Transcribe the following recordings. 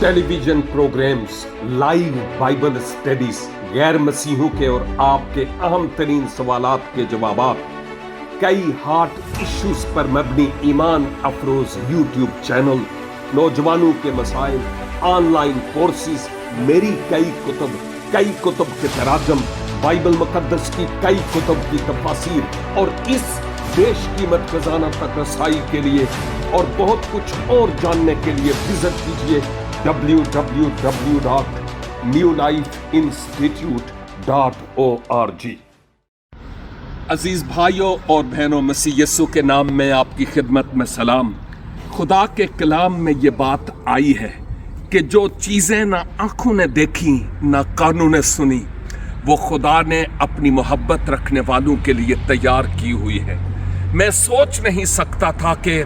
Television programmes, live Bible studies, गैर मसीहों के और आपके अहम तरीन सवालात के जवाबात, कई हार्ट इश्यूज पर मबनी ईमान अफरोज यूट्यूब चैनल, नौजवानों के मसाइल, ऑनलाइन कोर्सेज, मेरी कई कुतुब के तराजम, बाइबल मुकद्दस की कई कुतुब की तफासीर और इस बेशकीमत खजाना तक रसाई के लिए और बहुत कुछ और जानने के लिए विजिट कीजिए www.newlifeinstitute.org। अजीज भाइयों और बहनों, मसीह यीशु के नाम में आपकी खिदमत में सलाम। खुदा के कलाम में ये बात आई है कि जो चीज़ें ना आंखों ने देखी ना कानों ने सुनी, वो खुदा ने अपनी मोहब्बत रखने वालों के लिए तैयार की हुई है। मैं सोच नहीं सकता था कि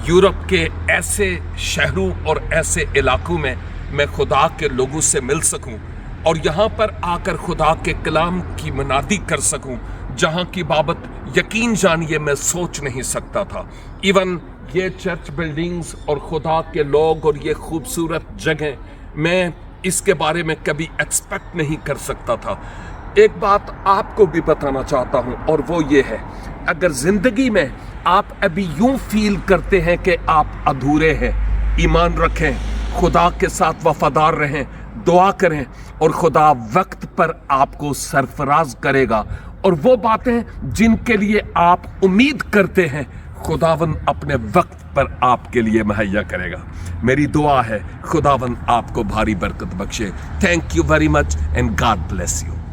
यूरोप के ऐसे शहरों और ऐसे इलाकों में मैं खुदा के लोगों से मिल सकूं और यहाँ पर आकर खुदा के कलाम की मनादी कर सकूं, जहाँ की बाबत यकीन जानिए मैं सोच नहीं सकता था। इवन ये चर्च बिल्डिंग्स और खुदा के लोग और ये खूबसूरत जगह, मैं इसके बारे में कभी एक्सपेक्ट नहीं कर सकता था। एक बात आपको भी बताना चाहता हूँ और वो ये है, अगर जिंदगी में आप अभी यूं फील करते हैं कि आप अधूरे हैं, ईमान रखें, खुदा के साथ वफादार रहें, दुआ करें और खुदा वक्त पर आपको सरफराज करेगा और वो बातें जिनके लिए आप उम्मीद करते हैं खुदावन अपने वक्त पर आपके लिए मुहैया करेगा। मेरी दुआ है खुदावन आपको भारी बरकत बख्शे। Thank you very much and God bless you.